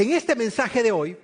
En este mensaje de hoy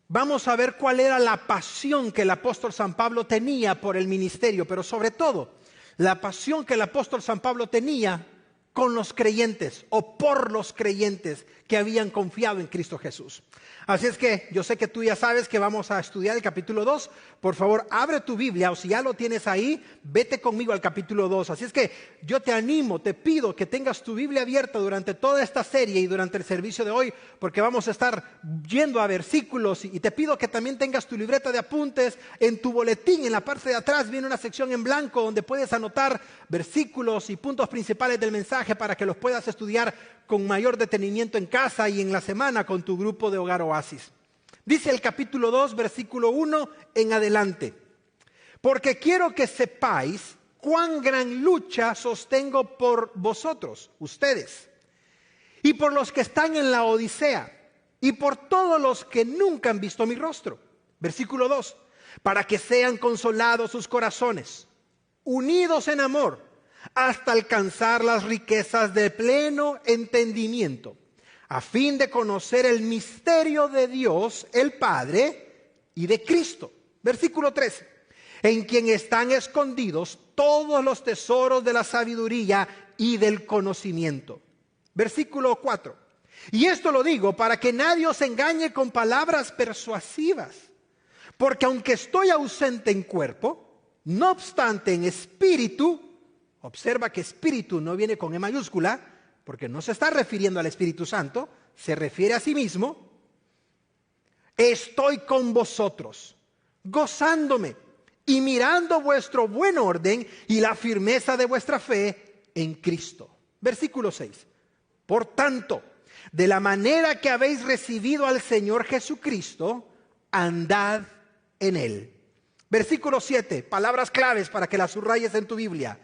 vamos a ver cuál era la pasión que el apóstol San Pablo tenía por el ministerio, pero sobre todo la pasión que el apóstol San Pablo tenía con los creyentes o por los creyentes que habían confiado en Cristo Jesús. Así es que yo sé que tú ya sabes que vamos a estudiar el capítulo 2. Por favor, abre tu Biblia, o si ya lo tienes ahí, vete conmigo al capítulo 2. Así es que yo te animo, te pido que tengas tu Biblia abierta durante toda esta serie y durante el servicio de hoy, porque vamos a estar yendo a versículos, y te pido que también tengas tu libreta de apuntes. En tu boletín, en la parte de atrás, viene una sección en blanco donde puedes anotar versículos y puntos principales del mensaje para que los puedas estudiar con mayor detenimiento en casa y en la semana con tu grupo de Hogar Oasis. Dice el capítulo 2, versículo 1 en adelante: porque quiero que sepáis cuán gran lucha sostengo por vosotros, ustedes, y por los que están en la Odisea, y por todos los que nunca han visto mi rostro. Versículo 2: para que sean consolados sus corazones, unidos en amor, hasta alcanzar las riquezas de pleno entendimiento, a fin de conocer el misterio de Dios, el Padre, y de Cristo. Versículo 3: en quien están escondidos todos los tesoros de la sabiduría y del conocimiento. Versículo 4: y esto lo digo para que nadie os engañe con palabras persuasivas, porque aunque estoy ausente en cuerpo, no obstante en espíritu. Observa que espíritu no viene con E mayúscula, porque no se está refiriendo al Espíritu Santo, se refiere a sí mismo. Estoy con vosotros, gozándome y mirando vuestro buen orden y la firmeza de vuestra fe en Cristo. Versículo 6: por tanto, de la manera que habéis recibido al Señor Jesucristo, andad en Él. Versículo 7, palabras claves para que las subrayes en tu Biblia: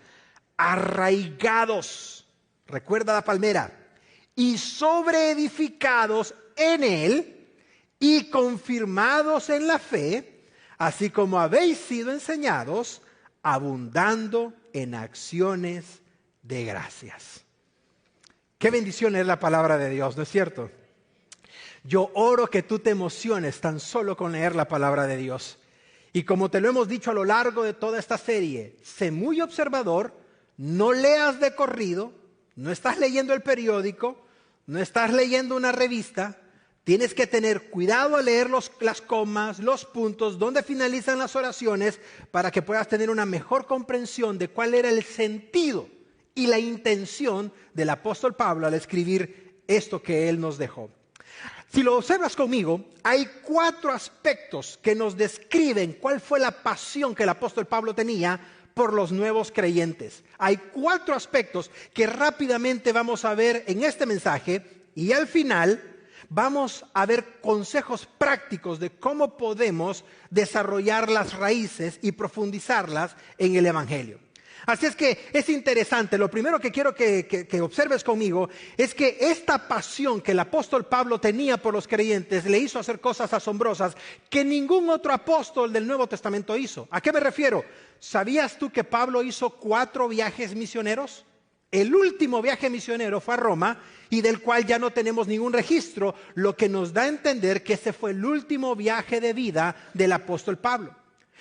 arraigados, recuerda la palmera, y sobreedificados en Él, y confirmados en la fe, así como habéis sido enseñados, abundando en acciones de gracias. Qué bendición es la palabra de Dios, ¿no es cierto? Yo oro que tú te emociones tan solo con leer la palabra de Dios. Y como te lo hemos dicho a lo largo de toda esta serie, sé muy observador. No leas de corrido, no estás leyendo el periódico, no estás leyendo una revista. Tienes que tener cuidado al leer las comas, los puntos, donde finalizan las oraciones, para que puedas tener una mejor comprensión de cuál era el sentido y la intención del apóstol Pablo al escribir esto que él nos dejó. Si lo observas conmigo, hay 4 aspectos que nos describen cuál fue la pasión que el apóstol Pablo tenía por los nuevos creyentes. Hay 4 aspectos que rápidamente vamos a ver en este mensaje, y al final vamos a ver consejos prácticos de cómo podemos desarrollar las raíces y profundizarlas en el Evangelio. Así es que es interesante. Lo primero que quiero que observes conmigo es que esta pasión que el apóstol Pablo tenía por los creyentes le hizo hacer cosas asombrosas que ningún otro apóstol del Nuevo Testamento hizo. ¿A qué me refiero? ¿Sabías tú que Pablo hizo 4 viajes misioneros? El último viaje misionero fue a Roma, y del cual ya no tenemos ningún registro, lo que nos da a entender que ese fue el último viaje de vida del apóstol Pablo.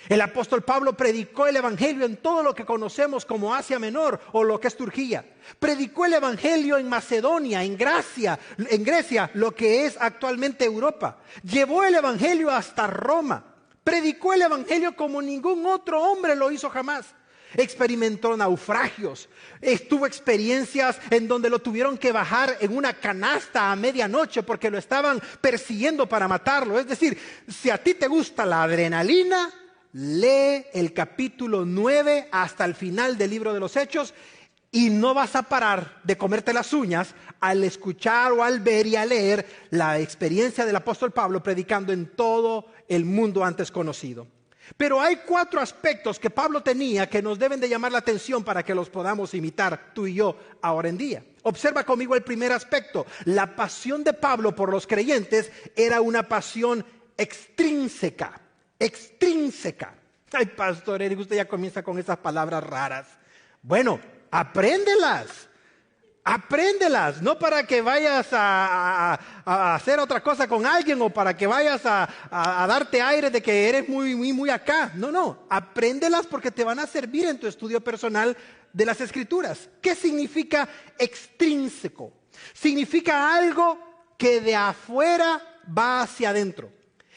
El apóstol Pablo predicó el evangelio en todo lo que conocemos como Asia Menor o lo que es Turquía. Predicó el evangelio en Macedonia, en Grecia, lo que es actualmente Europa. Llevó el evangelio hasta Roma. Predicó el evangelio como ningún otro hombre lo hizo jamás. Experimentó naufragios, tuvo experiencias en donde lo tuvieron que bajar en una canasta a medianoche porque lo estaban persiguiendo para matarlo. Es decir, si a ti te gusta la adrenalina, lee el capítulo 9 hasta el final del libro de los Hechos y no vas a parar de comerte las uñas al escuchar o al ver y a leer la experiencia del apóstol Pablo predicando en todo el mundo antes conocido. Pero hay 4 aspectos que Pablo tenía que nos deben de llamar la atención para que los podamos imitar tú y yo ahora en día. Observa conmigo el primer aspecto. La pasión de Pablo por los creyentes era una pasión extrínseca. Extrínseca. Ay, pastor Eric, usted ya comienza con esas palabras raras. Bueno, apréndelas. Apréndelas, no para que vayas a hacer otra cosa con alguien o para que vayas a darte aire de que eres muy acá. No, apréndelas porque te van a servir en tu estudio personal de las Escrituras. ¿Qué significa extrínseco? Significa algo que de afuera va hacia adentro.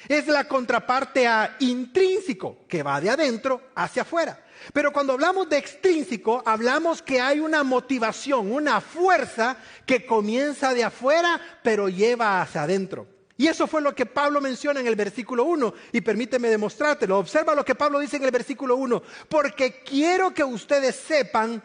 Es la contraparte a intrínseco, que va de adentro hacia afuera. Pero cuando hablamos de extrínseco, hablamos que hay una motivación, una fuerza que comienza de afuera, pero lleva hacia adentro. Y eso fue lo que Pablo menciona en el versículo 1. Y permíteme demostrártelo. Observa lo que Pablo dice en el versículo 1. Porque quiero que ustedes sepan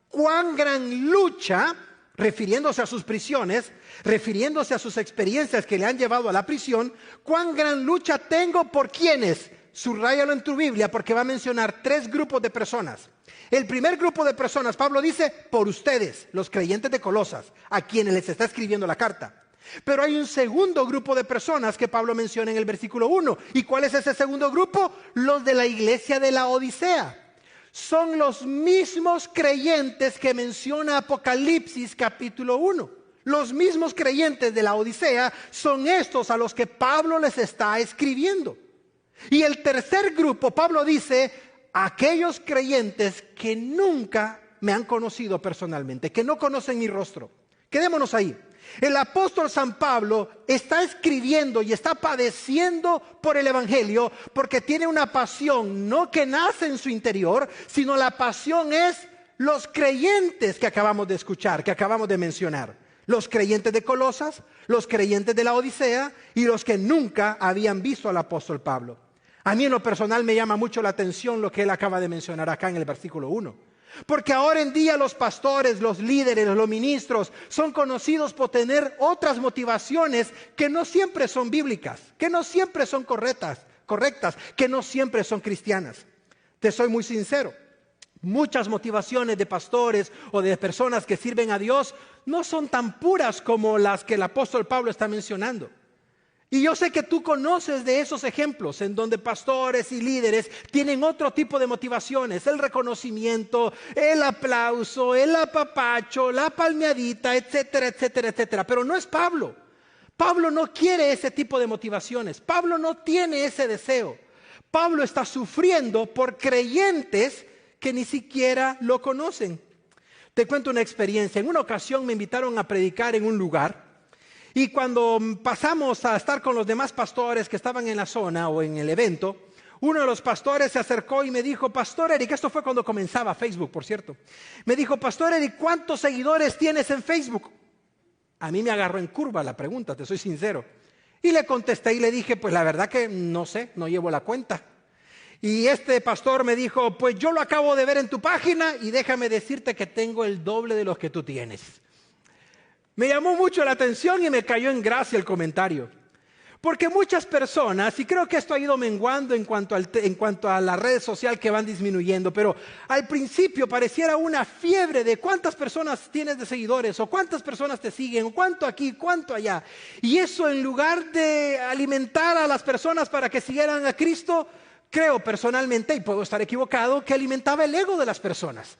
cuán gran lucha, refiriéndose a sus prisiones, refiriéndose a sus experiencias que le han llevado a la prisión, cuán gran lucha tengo por quienes. Subráyalo en tu Biblia porque va a mencionar 3 grupos de personas. El primer grupo de personas, Pablo dice, por ustedes, los creyentes de Colosas, a quienes les está escribiendo la carta. Pero hay un segundo grupo de personas que Pablo menciona en el versículo 1. ¿Y cuál es ese segundo grupo? Los de la iglesia de la Odisea. Son los mismos creyentes que menciona Apocalipsis capítulo 1. Los mismos creyentes de la Odisea son estos a los que Pablo les está escribiendo. Y el tercer grupo, Pablo dice, aquellos creyentes que nunca me han conocido personalmente, que no conocen mi rostro. Quedémonos ahí. El apóstol San Pablo está escribiendo y está padeciendo por el evangelio porque tiene una pasión, no que nace en su interior, sino la pasión es los creyentes que acabamos de escuchar, que acabamos de mencionar. Los creyentes de Colosas, los creyentes de la Odisea y los que nunca habían visto al apóstol Pablo. A mí en lo personal me llama mucho la atención lo que él acaba de mencionar acá en el versículo 1. Porque ahora en día los pastores, los líderes, los ministros son conocidos por tener otras motivaciones que no siempre son bíblicas, que no siempre son correctas, que no siempre son cristianas. Te soy muy sincero. Muchas motivaciones de pastores o de personas que sirven a Dios no son tan puras como las que el apóstol Pablo está mencionando. Y yo sé que tú conoces de esos ejemplos en donde pastores y líderes tienen otro tipo de motivaciones, el reconocimiento, el aplauso, el apapacho, la palmeadita, etcétera, etcétera, etcétera. Pero no es Pablo. Pablo no quiere ese tipo de motivaciones. Pablo no tiene ese deseo. Pablo está sufriendo por creyentes que ni siquiera lo conocen. Te cuento una experiencia. En una ocasión me invitaron a predicar en un lugar. Y cuando pasamos a estar con los demás pastores que estaban en la zona o en el evento, uno de los pastores se acercó y me dijo, Pastor Eric, esto fue cuando comenzaba Facebook, por cierto. Me dijo, Pastor Eric, ¿cuántos seguidores tienes en Facebook? A mí me agarró en curva la pregunta, te soy sincero. Y le contesté y le dije, pues la verdad que no sé, no llevo la cuenta. Y este pastor me dijo, pues yo lo acabo de ver en tu página y déjame decirte que tengo el doble de los que tú tienes. Me llamó mucho la atención y me cayó en gracia el comentario. Porque muchas personas, y creo que esto ha ido menguando en cuanto a la red social que van disminuyendo, pero al principio pareciera una fiebre de cuántas personas tienes de seguidores, o cuántas personas te siguen, o cuánto aquí, cuánto allá. Y eso en lugar de alimentar a las personas para que siguieran a Cristo, creo personalmente, y puedo estar equivocado, que alimentaba el ego de las personas.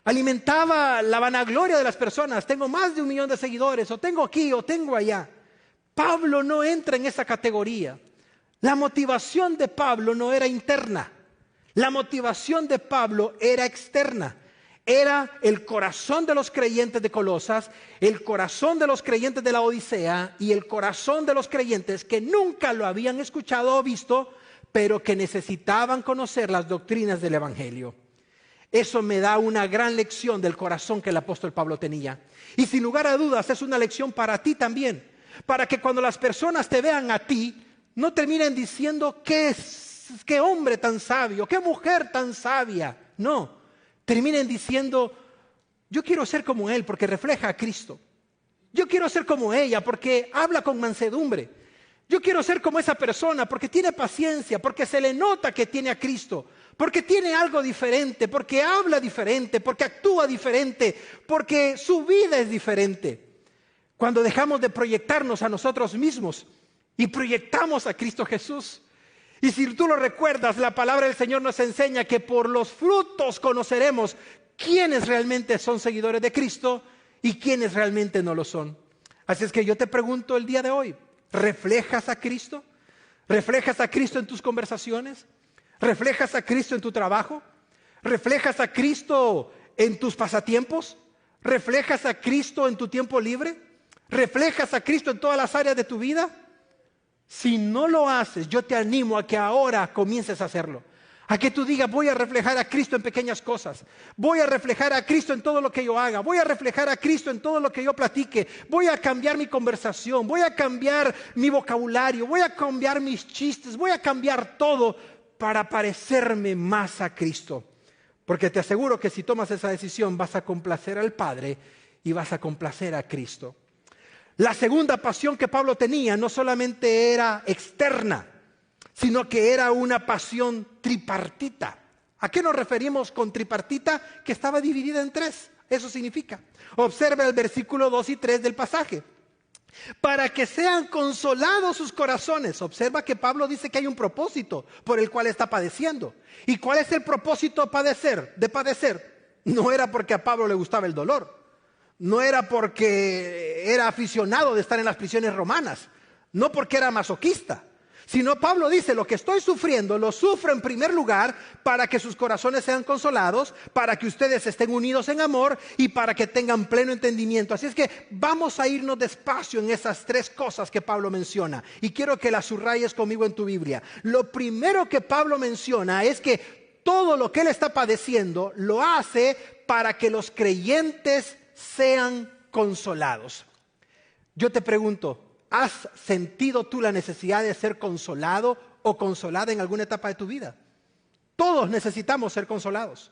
Alimentaba la vanagloria de las personas. Tengo más de 1 millón de seguidores, o tengo aquí, o tengo allá. Pablo no entra en esa categoría. La motivación de Pablo no era interna. La motivación de Pablo era externa. Era el corazón de los creyentes de Colosas, el corazón de los creyentes de la Odisea y el corazón de los creyentes que nunca lo habían escuchado o visto, pero que necesitaban conocer las doctrinas del Evangelio. Eso me da una gran lección del corazón que el apóstol Pablo tenía. Y sin lugar a dudas es una lección para ti también. Para que cuando las personas te vean a ti, no terminen diciendo qué hombre tan sabio, qué mujer tan sabia. No, terminen diciendo, yo quiero ser como él porque refleja a Cristo. Yo quiero ser como ella porque habla con mansedumbre. Yo quiero ser como esa persona porque tiene paciencia, porque se le nota que tiene a Cristo. Porque tiene algo diferente, porque habla diferente, porque actúa diferente, porque su vida es diferente. Cuando dejamos de proyectarnos a nosotros mismos y proyectamos a Cristo Jesús. Y si tú lo recuerdas, la palabra del Señor nos enseña que por los frutos conoceremos quiénes realmente son seguidores de Cristo y quiénes realmente no lo son. Así es que yo te pregunto el día de hoy, ¿reflejas a Cristo? ¿Reflejas a Cristo en tus conversaciones? ¿Reflejas a Cristo en tu trabajo? ¿Reflejas a Cristo en tus pasatiempos? ¿Reflejas a Cristo en tu tiempo libre? ¿Reflejas a Cristo en todas las áreas de tu vida? Si no lo haces, yo te animo a que ahora comiences a hacerlo. A que tú digas, voy a reflejar a Cristo en pequeñas cosas. Voy a reflejar a Cristo en todo lo que yo haga. Voy a reflejar a Cristo en todo lo que yo platique. Voy a cambiar mi conversación. Voy a cambiar mi vocabulario. Voy a cambiar mis chistes. Voy a cambiar todo para parecerme más a Cristo. Porque te aseguro que si tomas esa decisión vas a complacer al Padre y vas a complacer a Cristo. La segunda pasión que Pablo tenía no solamente era externa, sino que era una pasión tripartita. ¿A qué nos referimos con tripartita? Que estaba dividida en tres. Eso significa. Observa el versículo 2 y 3 del pasaje. Para que sean consolados sus corazones. Observa que Pablo dice que hay un propósito por el cual está padeciendo. ¿Y cuál es el propósito de padecer? No era porque a Pablo le gustaba el dolor. No era porque era aficionado de estar en las prisiones romanas. No porque era masoquista. Sino Pablo dice, lo que estoy sufriendo, lo sufro en primer lugar para que sus corazones sean consolados, para que ustedes estén unidos en amor y para que tengan pleno entendimiento. Así es que vamos a irnos despacio en esas tres cosas que Pablo menciona. Y quiero que las subrayes conmigo en tu Biblia. Lo primero que Pablo menciona es que todo lo que él está padeciendo lo hace para que los creyentes sean consolados. Yo te pregunto, ¿has sentido tú la necesidad de ser consolado o consolada en alguna etapa de tu vida? Todos necesitamos ser consolados.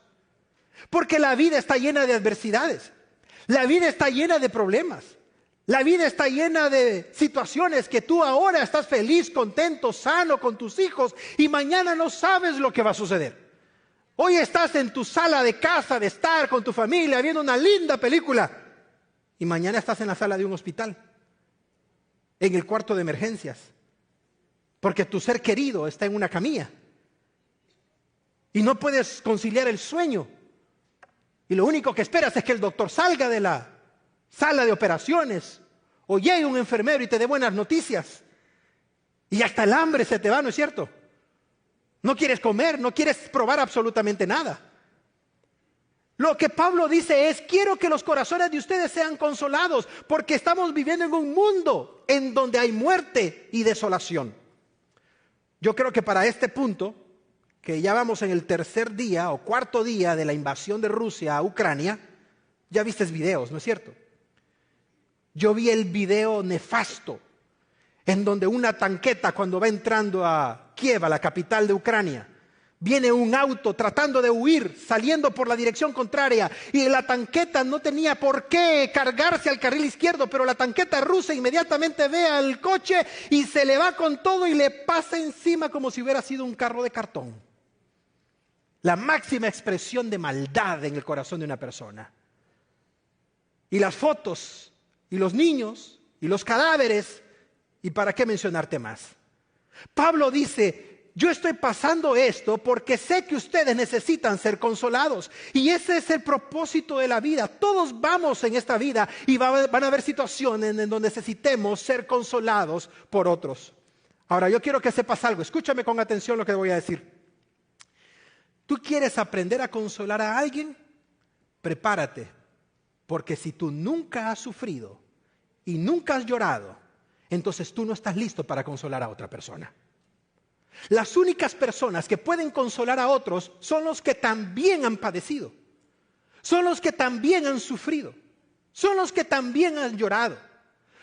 Porque la vida está llena de adversidades. La vida está llena de problemas. La vida está llena de situaciones que tú ahora estás feliz, contento, sano con tus hijos y mañana no sabes lo que va a suceder. Hoy estás en tu sala de casa, de estar con tu familia, viendo una linda película. Y mañana estás en la sala de un hospital, en el cuarto de emergencias, porque tu ser querido está en una camilla. Y no puedes conciliar el sueño. Y lo único que esperas es que el doctor salga de la sala de operaciones o llegue un enfermero y te dé buenas noticias. Y hasta el hambre se te va, ¿no es cierto? No quieres comer, no quieres probar absolutamente nada. Lo que Pablo dice es, quiero que los corazones de ustedes sean consolados, porque estamos viviendo en un mundo en donde hay muerte y desolación. Yo creo que para este punto, que ya vamos en el tercer día o cuarto día de la invasión de Rusia a Ucrania, ya viste videos, ¿no es cierto? Yo vi el video nefasto en donde una tanqueta, cuando va entrando a Kiev, a la capital de Ucrania, viene un auto tratando de huir, saliendo por la dirección contraria, y la tanqueta no tenía por qué cargarse al carril izquierdo, pero la tanqueta rusa inmediatamente ve al coche y se le va con todo y le pasa encima como si hubiera sido un carro de cartón. La máxima expresión de maldad en el corazón de una persona. Y las fotos, y los niños, y los cadáveres, y para qué mencionarte más. Pablo dice, yo estoy pasando esto porque sé que ustedes necesitan ser consolados. Y ese es el propósito de la vida. Todos vamos en esta vida y van a haber situaciones en donde necesitemos ser consolados por otros. Ahora, yo quiero que sepas algo. Escúchame con atención lo que voy a decir. ¿Tú quieres aprender a consolar a alguien? Prepárate. Porque si tú nunca has sufrido y nunca has llorado, entonces tú no estás listo para consolar a otra persona. Las únicas personas que pueden consolar a otros son los que también han padecido. Son los que también han sufrido. Son los que también han llorado.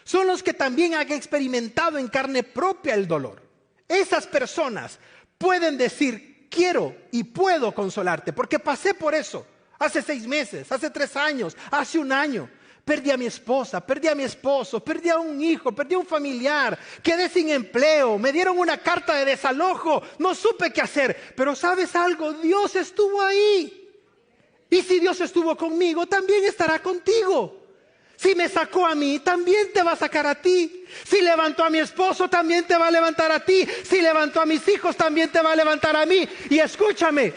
Son los que también han experimentado en carne propia el dolor. Esas personas pueden decir, quiero y puedo consolarte, porque pasé por eso. Hace 6 meses, hace 3 años, hace 1 año. Perdí a mi esposa, perdí a mi esposo, perdí a un hijo, perdí a un familiar, quedé sin empleo, me dieron una carta de desalojo, no supe qué hacer. Pero ¿sabes algo? Dios estuvo ahí. Y si Dios estuvo conmigo, también estará contigo. Si me sacó a mí, también te va a sacar a ti. Si levantó a mi esposo, también te va a levantar a ti. Si levantó a mis hijos, también te va a levantar a mí. Y escúchame,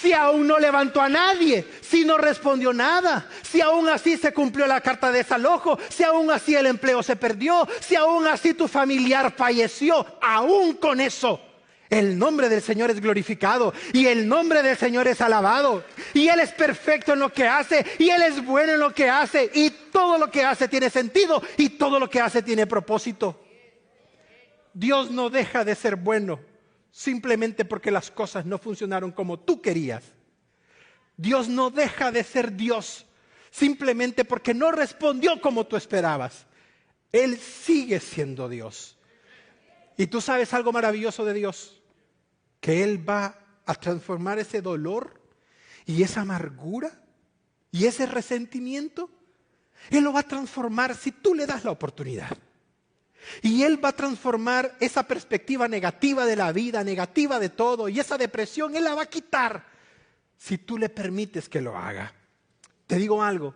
Si aún no levantó a nadie, si no respondió nada, si aún así se cumplió la carta de desalojo, si aún así el empleo se perdió, si aún así tu familiar falleció, aún con eso, el nombre del Señor es glorificado y el nombre del Señor es alabado. Y Él es perfecto en lo que hace y Él es bueno en lo que hace. Y todo lo que hace tiene sentido y todo lo que hace tiene propósito. Dios no deja de ser bueno simplemente porque las cosas no funcionaron como tú querías. Dios no deja de ser Dios simplemente porque no respondió como tú esperabas. Él sigue siendo Dios. Y tú sabes algo maravilloso de Dios, que Él va a transformar ese dolor y esa amargura y ese resentimiento. Él lo va a transformar si tú le das la oportunidad. Y Él va a transformar esa perspectiva negativa de la vida, negativa de todo, y esa depresión Él la va a quitar si tú le permites que lo haga. Te digo algo.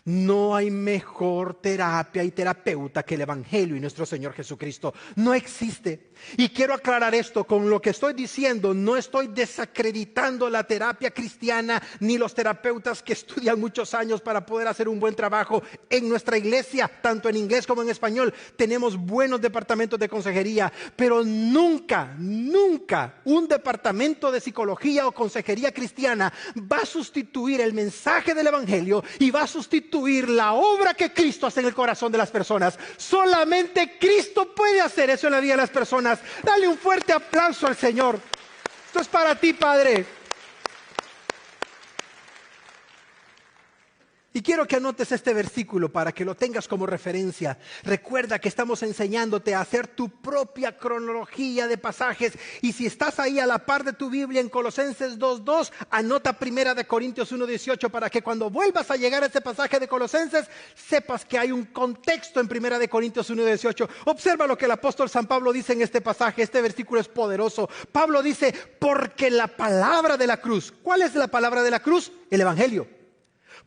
No hay mejor terapia y terapeuta que el Evangelio y nuestro Señor Jesucristo. No existe. Y quiero aclarar esto, con lo que estoy diciendo, no estoy desacreditando la terapia cristiana ni los terapeutas que estudian muchos años para poder hacer un buen trabajo en nuestra iglesia, tanto en inglés como en español. Tenemos buenos departamentos de consejería, pero nunca un departamento de psicología o consejería cristiana va a sustituir el mensaje del Evangelio y va a sustituir la obra que Cristo hace en el corazón de las personas. Solamente Cristo puede hacer eso en la vida de las personas. Dale un fuerte aplauso al Señor. Esto es para ti, Padre. Y quiero que anotes este versículo para que lo tengas como referencia. Recuerda que estamos enseñándote a hacer tu propia cronología de pasajes. Y si estás ahí a la par de tu Biblia en Colosenses 2:2, anota 1 Corintios 1:18 para que cuando vuelvas a llegar a este pasaje de Colosenses, sepas que hay un contexto en 1 Corintios 1:18. Observa lo que el apóstol San Pablo dice en este pasaje. Este versículo es poderoso. Pablo dice, porque la palabra de la cruz. ¿Cuál es la palabra de la cruz? El Evangelio.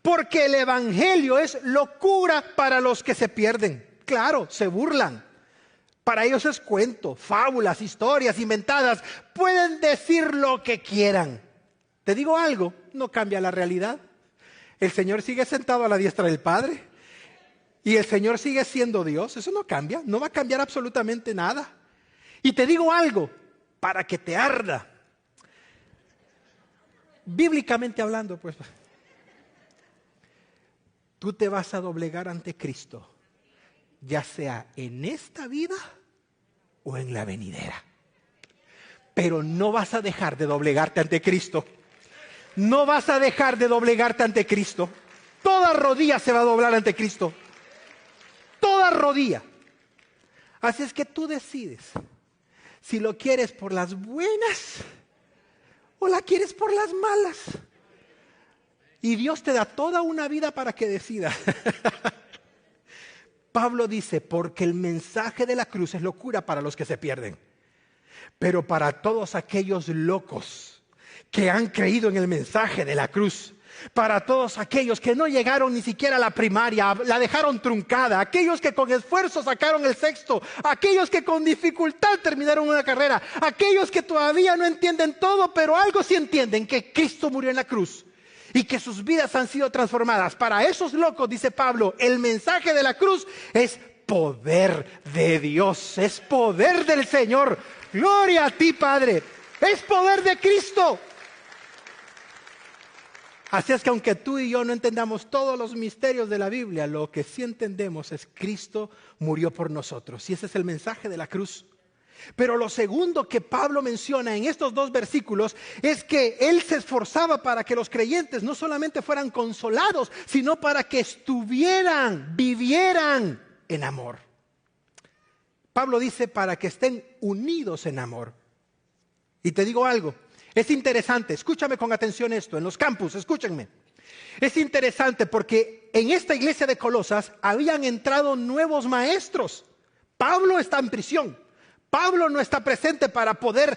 Porque el Evangelio es locura para los que se pierden. Claro, se burlan. Para ellos es cuento, fábulas, historias inventadas. Pueden decir lo que quieran. Te digo algo, no cambia la realidad. El Señor sigue sentado a la diestra del Padre. Y el Señor sigue siendo Dios. Eso no cambia, no va a cambiar absolutamente nada. Y te digo algo, para que te arda. Bíblicamente hablando, pues, tú te vas a doblegar ante Cristo, ya sea en esta vida o en la venidera. Pero no vas a dejar de doblegarte ante Cristo. No vas a dejar de doblegarte ante Cristo. Toda rodilla se va a doblar ante Cristo. Toda rodilla. Así es que tú decides si lo quieres por las buenas o la quieres por las malas. Y Dios te da toda una vida para que decidas. Pablo dice, porque el mensaje de la cruz es locura para los que se pierden. Pero para todos aquellos locos que han creído en el mensaje de la cruz, para todos aquellos que no llegaron ni siquiera a la primaria, la dejaron truncada, aquellos que con esfuerzo sacaron el sexto, aquellos que con dificultad terminaron una carrera, aquellos que todavía no entienden todo, pero algo sí entienden, que Cristo murió en la cruz. Y que sus vidas han sido transformadas. Para esos locos, dice Pablo, el mensaje de la cruz es poder de Dios, es poder del Señor. Gloria a ti, Padre. Es poder de Cristo. Así es que aunque tú y yo no entendamos todos los misterios de la Biblia, lo que sí entendemos es Cristo murió por nosotros. Y ese es el mensaje de la cruz. Pero lo segundo que Pablo menciona en estos dos versículos es que él se esforzaba para que los creyentes no solamente fueran consolados, sino para que vivieran en amor. Pablo dice para que estén unidos en amor. Y te digo algo, es interesante, escúchame con atención esto, en los campus, escúchenme. Es interesante porque en esta iglesia de Colosas habían entrado nuevos maestros. Pablo está en prisión. Pablo no está presente para poder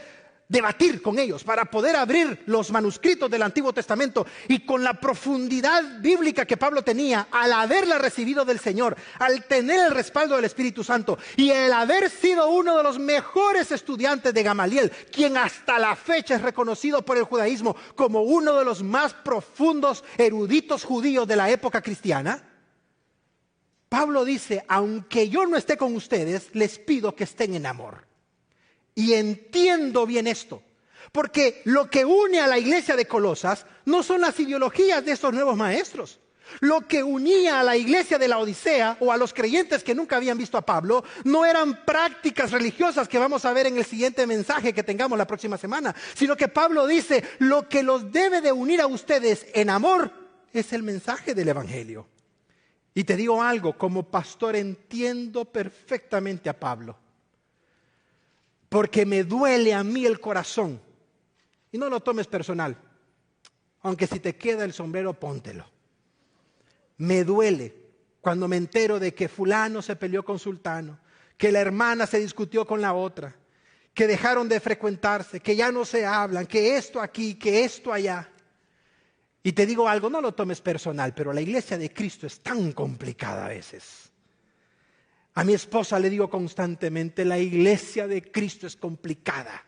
debatir con ellos, para poder abrir los manuscritos del Antiguo Testamento, y con la profundidad bíblica que Pablo tenía, al haberla recibido del Señor, al tener el respaldo del Espíritu Santo y el haber sido uno de los mejores estudiantes de Gamaliel, quien hasta la fecha es reconocido por el judaísmo como uno de los más profundos eruditos judíos de la época cristiana, Pablo dice: aunque yo no esté con ustedes, les pido que estén en amor. Y entiendo bien esto, porque lo que une a la iglesia de Colosas no son las ideologías de estos nuevos maestros. Lo que unía a la iglesia de la Odisea, o a los creyentes que nunca habían visto a Pablo, no eran prácticas religiosas que vamos a ver en el siguiente mensaje que tengamos la próxima semana, sino que Pablo dice: lo que los debe de unir a ustedes en amor es el mensaje del evangelio. Y te digo algo, como pastor entiendo perfectamente a Pablo, porque me duele a mí el corazón. Y no lo tomes personal, aunque si te queda el sombrero, póntelo. Me duele cuando me entero de que fulano se peleó con sultano, que la hermana se discutió con la otra, que dejaron de frecuentarse, que ya no se hablan, que esto aquí, que esto allá. Y te digo algo, no lo tomes personal, pero la iglesia de Cristo es tan complicada a veces. A mi esposa le digo constantemente: la iglesia de Cristo es complicada.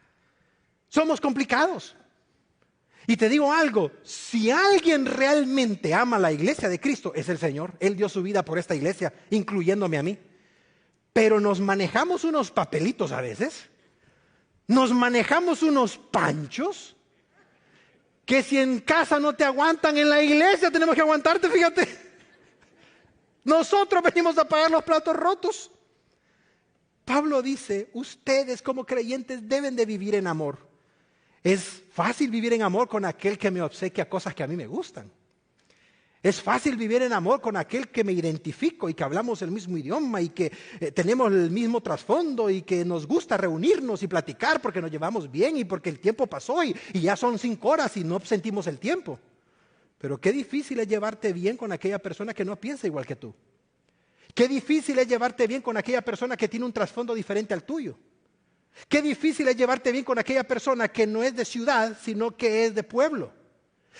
Somos complicados. Y te digo algo, si alguien realmente ama la iglesia de Cristo, es el Señor. Él dio su vida por esta iglesia, incluyéndome a mí. Pero nos manejamos unos papelitos a veces. Nos manejamos unos panchos, que si en casa no te aguantan, en la iglesia tenemos que aguantarte, fíjate. Nosotros venimos a pagar los platos rotos. Pablo dice: ustedes como creyentes deben de vivir en amor. Es fácil vivir en amor con aquel que me obsequia cosas que a mí me gustan. Es fácil vivir en amor con aquel que me identifico y que hablamos el mismo idioma y que tenemos el mismo trasfondo y que nos gusta reunirnos y platicar porque nos llevamos bien y porque el tiempo pasó y ya son 5 horas y no sentimos el tiempo. Pero qué difícil es llevarte bien con aquella persona que no piensa igual que tú. Qué difícil es llevarte bien con aquella persona que tiene un trasfondo diferente al tuyo. Qué difícil es llevarte bien con aquella persona que no es de ciudad, sino que es de pueblo.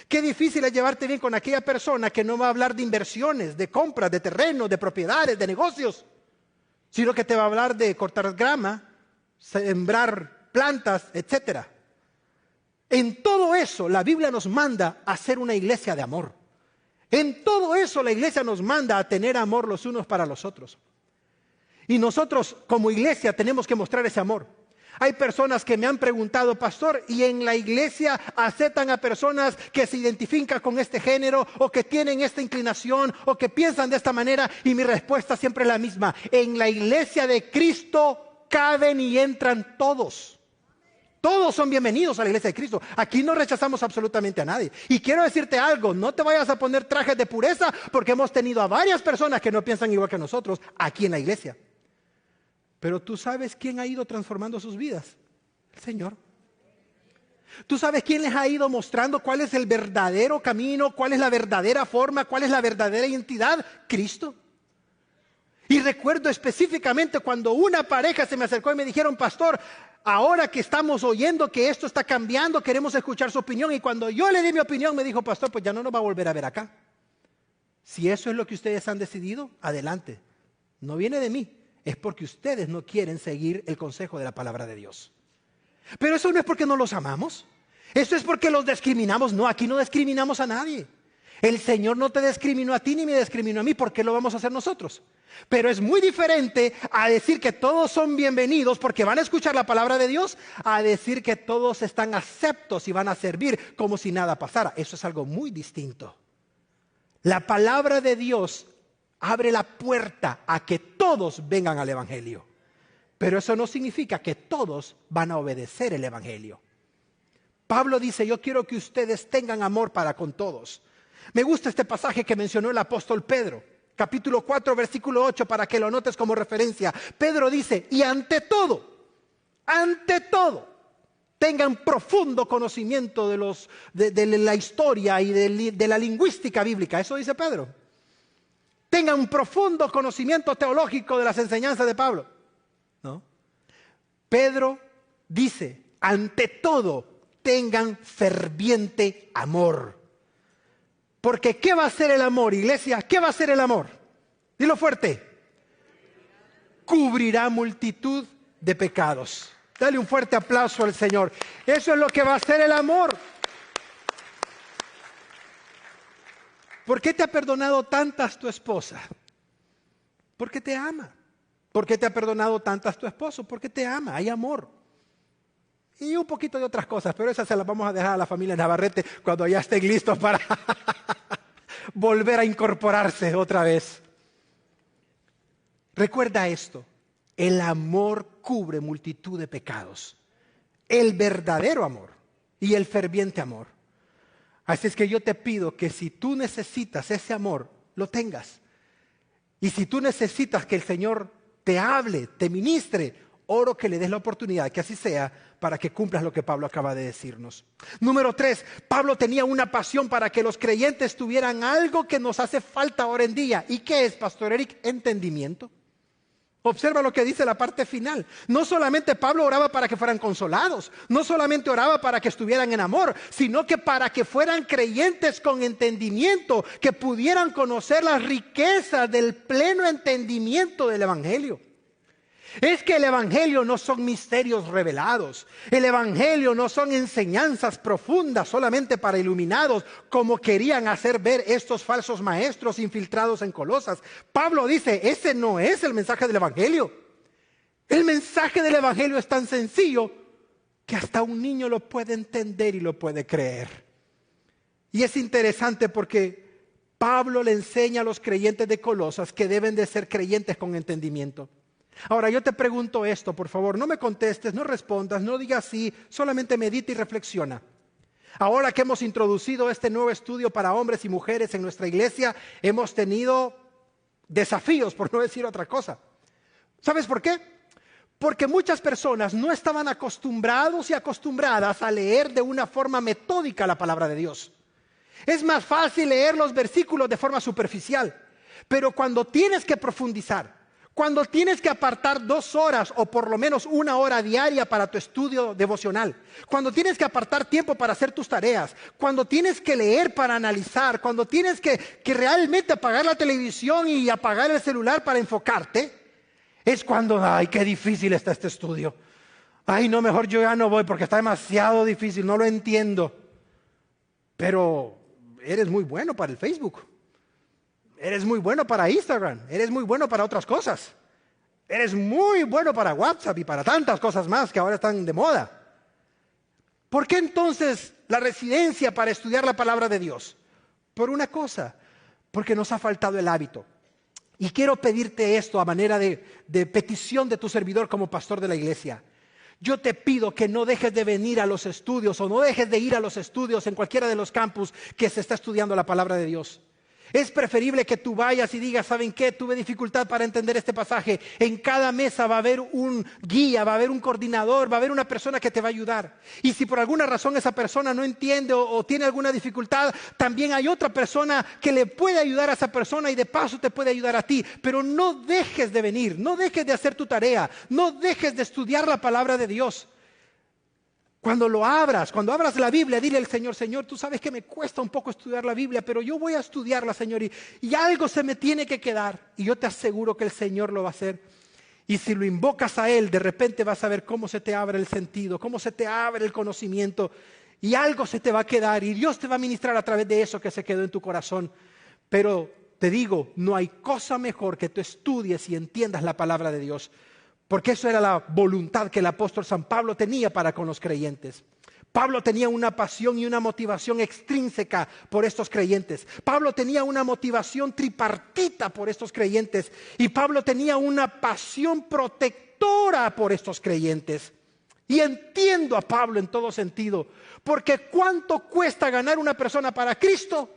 Qué difícil es llevarte bien con aquella persona que no va a hablar de inversiones, de compras, de terrenos, de propiedades, de negocios, sino que te va a hablar de cortar grama, sembrar plantas, etcétera. En todo eso la Biblia nos manda a ser una iglesia de amor. En todo eso la iglesia nos manda a tener amor los unos para los otros. Y nosotros como iglesia tenemos que mostrar ese amor. Hay personas que me han preguntado: pastor, ¿y en la iglesia aceptan a personas que se identifican con este género o que tienen esta inclinación o que piensan de esta manera? Y mi respuesta siempre es la misma: en la iglesia de Cristo caben y entran todos. Todos son bienvenidos a la iglesia de Cristo. Aquí no rechazamos absolutamente a nadie. Y quiero decirte algo: no te vayas a poner trajes de pureza, porque hemos tenido a varias personas que no piensan igual que nosotros aquí en la iglesia. Pero tú sabes quién ha ido transformando sus vidas: el Señor. Tú sabes quién les ha ido mostrando cuál es el verdadero camino, cuál es la verdadera forma, cuál es la verdadera identidad: Cristo. Y recuerdo específicamente cuando una pareja se me acercó y me dijeron: pastor, ahora que estamos oyendo que esto está cambiando, queremos escuchar su opinión. Y cuando yo le di mi opinión, me dijo: pastor, pues ya no nos va a volver a ver acá. Si eso es lo que ustedes han decidido, adelante. No viene de mí, es porque ustedes no quieren seguir el consejo de la palabra de Dios. Pero eso no es porque no los amamos. Eso es porque los discriminamos. No, aquí no discriminamos a nadie. El Señor no te discriminó a ti ni me discriminó a mí. ¿Por qué lo vamos a hacer nosotros? Pero es muy diferente a decir que todos son bienvenidos porque van a escuchar la palabra de Dios, a decir que todos están aceptos y van a servir como si nada pasara. Eso es algo muy distinto. La palabra de Dios abre la puerta a que todos vengan al evangelio. Pero eso no significa que todos van a obedecer el evangelio. Pablo dice: yo quiero que ustedes tengan amor para con todos. Me gusta este pasaje que mencionó el apóstol Pedro, capítulo 4, versículo 8, para que lo notes como referencia. Pedro dice: y ante todo, tengan profundo conocimiento de la historia y de la lingüística bíblica. Eso dice Pedro. Tengan un profundo conocimiento teológico de las enseñanzas de Pablo. ¿No? Pedro dice: ante todo, tengan ferviente amor. Porque ¿qué va a hacer el amor, iglesia? ¿Qué va a hacer el amor? Dilo fuerte. Cubrirá multitud de pecados. Dale un fuerte aplauso al Señor. Eso es lo que va a hacer el amor. ¿Por qué te ha perdonado tantas tu esposa? Porque te ama. ¿Por qué te ha perdonado tantas tu esposo? Porque te ama, hay amor. Y un poquito de otras cosas, pero esas se las vamos a dejar a la familia Navarrete cuando ya estén listos para volver a incorporarse otra vez. Recuerda esto, el amor cubre multitud de pecados. El verdadero amor y el ferviente amor. Así es que yo te pido que si tú necesitas ese amor, lo tengas. Y si tú necesitas que el Señor te hable, te ministre, oro que le des la oportunidad, que así sea, para que cumplas lo que Pablo acaba de decirnos. Número 3, Pablo tenía una pasión para que los creyentes tuvieran algo que nos hace falta ahora en día. ¿Y qué es, Pastor Eric? Entendimiento. Observa lo que dice la parte final. No solamente Pablo oraba para que fueran consolados, no solamente oraba para que estuvieran en amor, sino que para que fueran creyentes con entendimiento, que pudieran conocer las riquezas del pleno entendimiento del Evangelio. Es que el Evangelio no son misterios revelados. El Evangelio no son enseñanzas profundas solamente para iluminados, como querían hacer ver estos falsos maestros infiltrados en Colosas. Pablo dice, ese no es el mensaje del Evangelio. El mensaje del Evangelio es tan sencillo que hasta un niño lo puede entender y lo puede creer. Y es interesante porque Pablo le enseña a los creyentes de Colosas que deben de ser creyentes con entendimiento. Ahora yo te pregunto esto, por favor, no me contestes, no respondas, no digas sí, solamente medita y reflexiona. Ahora que hemos introducido este nuevo estudio para hombres y mujeres en nuestra iglesia, hemos tenido desafíos, por no decir otra cosa. ¿Sabes por qué? Porque muchas personas no estaban acostumbrados y acostumbradas a leer de una forma metódica la palabra de Dios. Es más fácil leer los versículos de forma superficial, pero cuando tienes que profundizar, cuando tienes que apartar 2 horas o por lo menos 1 hora diaria para tu estudio devocional, cuando tienes que apartar tiempo para hacer tus tareas, cuando tienes que leer para analizar, cuando tienes que realmente apagar la televisión y apagar el celular para enfocarte, es cuando, ay, qué difícil está este estudio. Ay, no, mejor yo ya no voy porque está demasiado difícil, no lo entiendo. Pero eres muy bueno para el Facebook. Eres muy bueno para Instagram, eres muy bueno para otras cosas. Eres muy bueno para WhatsApp y para tantas cosas más que ahora están de moda. ¿Por qué entonces la residencia para estudiar la palabra de Dios? Por una cosa, porque nos ha faltado el hábito. Y quiero pedirte esto a manera de petición de tu servidor como pastor de la iglesia. Yo te pido que no dejes de venir a los estudios o no dejes de ir a los estudios en cualquiera de los campus que se está estudiando la palabra de Dios. Es preferible que tú vayas y digas, ¿saben qué? Tuve dificultad para entender este pasaje. En cada mesa va a haber un guía, va a haber un coordinador, va a haber una persona que te va a ayudar. Y si por alguna razón esa persona no entiende o tiene alguna dificultad, también hay otra persona que le puede ayudar a esa persona y de paso te puede ayudar a ti. Pero no dejes de venir, no dejes de hacer tu tarea, no dejes de estudiar la palabra de Dios. Cuando abras la Biblia, dile al Señor, Señor, tú sabes que me cuesta un poco estudiar la Biblia, pero yo voy a estudiarla, Señor, y algo se me tiene que quedar. Y yo te aseguro que el Señor lo va a hacer. Y si lo invocas a Él, de repente vas a ver cómo se te abre el sentido, cómo se te abre el conocimiento, y algo se te va a quedar, y Dios te va a ministrar a través de eso que se quedó en tu corazón. Pero te digo, no hay cosa mejor que tú estudies y entiendas la palabra de Dios. Porque eso era la voluntad que el apóstol San Pablo tenía para con los creyentes. Pablo tenía una pasión y una motivación extrínseca por estos creyentes. Pablo tenía una motivación tripartita por estos creyentes. Y Pablo tenía una pasión protectora por estos creyentes. Y entiendo a Pablo en todo sentido. Porque ¿cuánto cuesta ganar una persona para Cristo?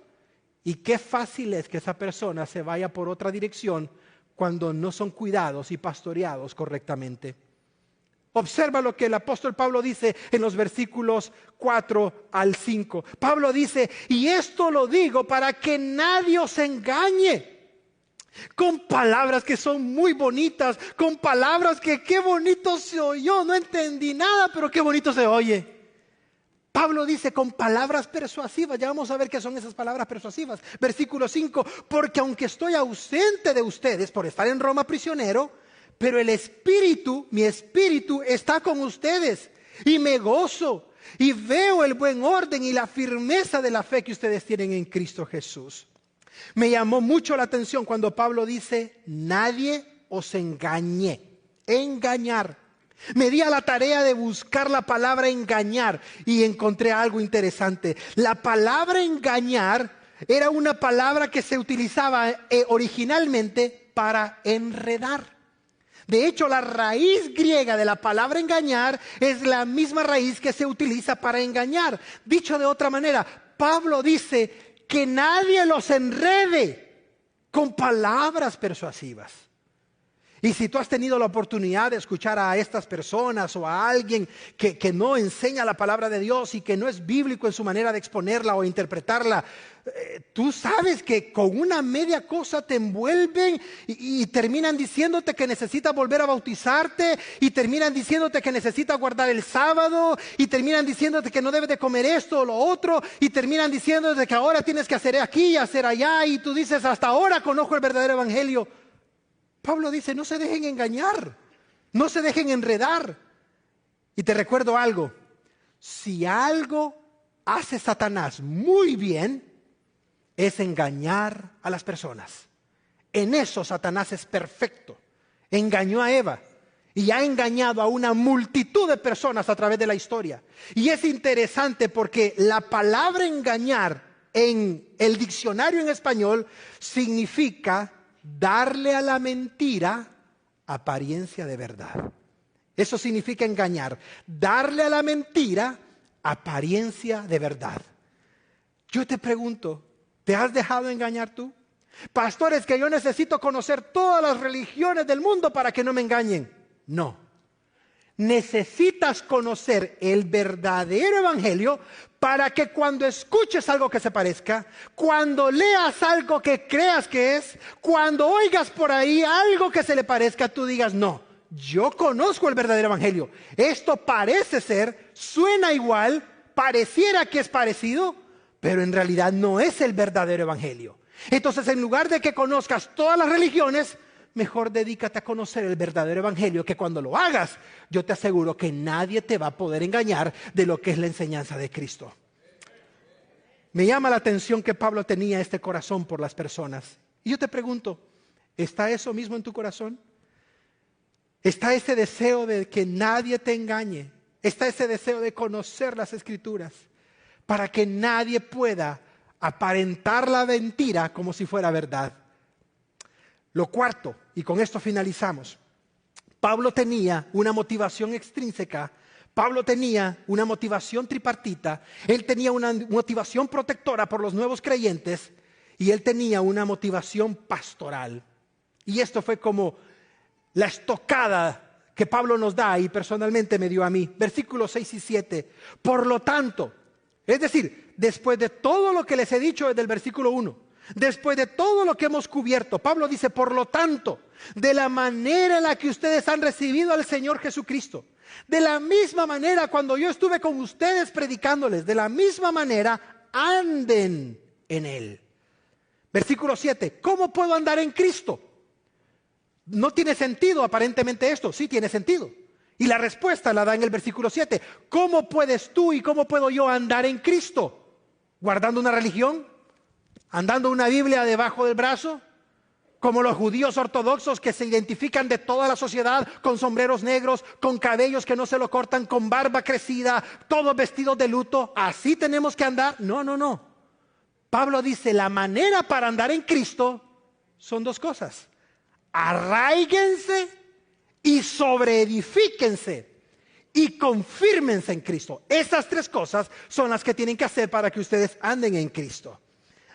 Y qué fácil es que esa persona se vaya por otra dirección cuando no son cuidados y pastoreados correctamente. Observa lo que el apóstol Pablo dice en los versículos 4 al 5. Pablo dice, y esto lo digo para que nadie os engañe. con palabras que son muy bonitas, con palabras que qué bonito se oyó, no entendí nada, pero qué bonito se oye. Pablo dice con palabras persuasivas, ya vamos a ver qué son esas palabras persuasivas. Versículo 5, porque aunque estoy ausente de ustedes por estar en Roma prisionero, pero el Espíritu, mi Espíritu está con ustedes y me gozo y veo el buen orden y la firmeza de la fe que ustedes tienen en Cristo Jesús. Me llamó mucho la atención cuando Pablo dice, nadie os engañe, engañar. Me di a la tarea de buscar la palabra engañar y encontré algo interesante. La palabra engañar era una palabra que se utilizaba originalmente para enredar. De hecho, la raíz griega de la palabra engañar es la misma raíz que se utiliza para engañar. Dicho de otra manera, Pablo dice que nadie los enrede con palabras persuasivas. Y si tú has tenido la oportunidad de escuchar a estas personas o a alguien que no enseña la palabra de Dios y que no es bíblico en su manera de exponerla o interpretarla, tú sabes que con una media cosa te envuelven y terminan diciéndote que necesitas volver a bautizarte y terminan diciéndote que necesitas guardar el sábado y terminan diciéndote que no debes de comer esto o lo otro y terminan diciéndote que ahora tienes que hacer aquí y hacer allá y tú dices hasta ahora conozco el verdadero evangelio. Pablo dice, no se dejen engañar, no se dejen enredar. Y te recuerdo algo, si algo hace Satanás muy bien, es engañar a las personas. En eso Satanás es perfecto. Engañó a Eva y ha engañado a una multitud de personas a través de la historia. Y es interesante porque la palabra engañar en el diccionario en español significa darle a la mentira apariencia de verdad. Eso significa engañar. Darle a la mentira apariencia de verdad. Yo te pregunto, ¿te has dejado engañar tú? Pastor, es que yo necesito conocer todas las religiones del mundo para que no me engañen. No. Necesitas conocer el verdadero evangelio para que cuando escuches algo que se parezca, cuando leas algo que creas que es, cuando oigas por ahí algo que se le parezca, tú digas, no, yo conozco el verdadero evangelio. Esto parece ser, suena igual, pareciera que es parecido, pero en realidad no es el verdadero evangelio. Entonces, en lugar de que conozcas todas las religiones, mejor dedícate a conocer el verdadero evangelio, que cuando lo hagas, yo te aseguro que nadie te va a poder engañar de lo que es la enseñanza de Cristo. Me llama la atención que Pablo tenía este corazón por las personas. Y yo te pregunto, ¿está eso mismo en tu corazón? ¿Está ese deseo de que nadie te engañe? ¿Está ese deseo de conocer las Escrituras para que nadie pueda aparentar la mentira como si fuera verdad? Lo cuarto, y con esto finalizamos, Pablo tenía una motivación extrínseca, Pablo tenía una motivación tripartita, él tenía una motivación protectora por los nuevos creyentes y él tenía una motivación pastoral. Y esto fue como la estocada que Pablo nos da y personalmente me dio a mí. Versículos 6 y 7. Por lo tanto, es decir, después de todo lo que les he dicho desde el versículo 1, después de todo lo que hemos cubierto, Pablo dice, por lo tanto, de la manera en la que ustedes han recibido al Señor Jesucristo, de la misma manera cuando yo estuve con ustedes predicándoles, de la misma manera anden en Él. Versículo 7, ¿cómo puedo andar en Cristo? No tiene sentido aparentemente esto, sí tiene sentido. Y la respuesta la da en el versículo 7. ¿Cómo puedes tú y cómo puedo yo andar en Cristo? ¿Guardando una religión? ¿Andando una Biblia debajo del brazo? Como los judíos ortodoxos que se identifican de toda la sociedad con sombreros negros, con cabellos que no se lo cortan, con barba crecida, todos vestidos de luto. ¿Así tenemos que andar? No, no, no. Pablo dice, la manera para andar en Cristo son dos cosas. Arraíguense y sobreedifíquense y confírmense en Cristo. Esas tres cosas son las que tienen que hacer para que ustedes anden en Cristo.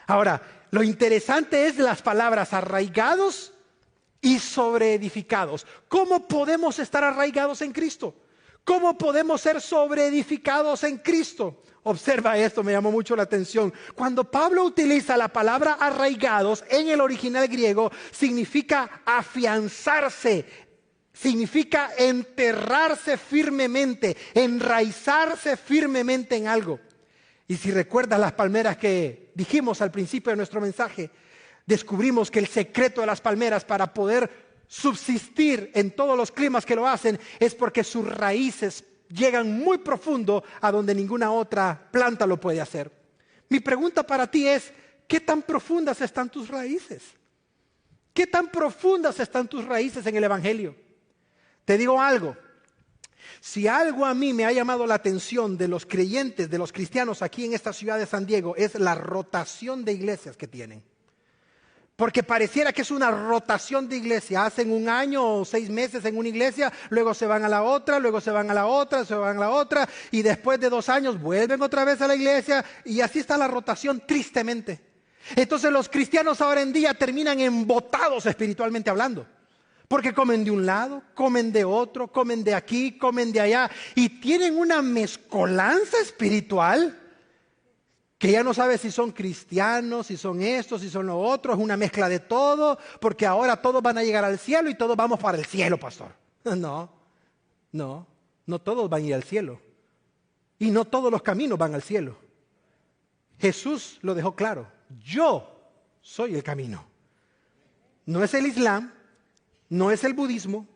Ahora, lo interesante es las palabras arraigados y sobreedificados. ¿Cómo podemos estar arraigados en Cristo? ¿Cómo podemos ser sobreedificados en Cristo? Observa esto, me llamó mucho la atención. Cuando Pablo utiliza la palabra arraigados en el original griego, significa afianzarse, significa enterrarse firmemente, enraizarse firmemente en algo. Y si recuerdas las palmeras que dijimos al principio de nuestro mensaje, descubrimos que el secreto de las palmeras para poder subsistir en todos los climas que lo hacen es porque sus raíces llegan muy profundo a donde ninguna otra planta lo puede hacer. Mi pregunta para ti es, ¿qué tan profundas están tus raíces? ¿Qué tan profundas están tus raíces en el Evangelio? Te digo algo, si algo a mí me ha llamado la atención de los creyentes, de los cristianos aquí en esta ciudad de San Diego, es la rotación de iglesias que tienen. Porque pareciera que es una rotación de iglesia. Hacen 1 año o 6 meses en una iglesia, luego se van a la otra, luego se van a la otra, se van a la otra, y después de 2 años vuelven otra vez a la iglesia, y así está la rotación tristemente. Entonces los cristianos ahora en día terminan embotados espiritualmente hablando. Porque comen de un lado, comen de otro, comen de aquí, comen de allá, y tienen una mezcolanza espiritual que ya no sabe si son cristianos, si son estos, si son lo otro, es una mezcla de todo, porque ahora todos van a llegar al cielo y todos vamos para el cielo, pastor. No todos van a ir al cielo. Y no todos los caminos van al cielo. Jesús lo dejó claro, yo soy el camino. No es el Islam, no es el budismo,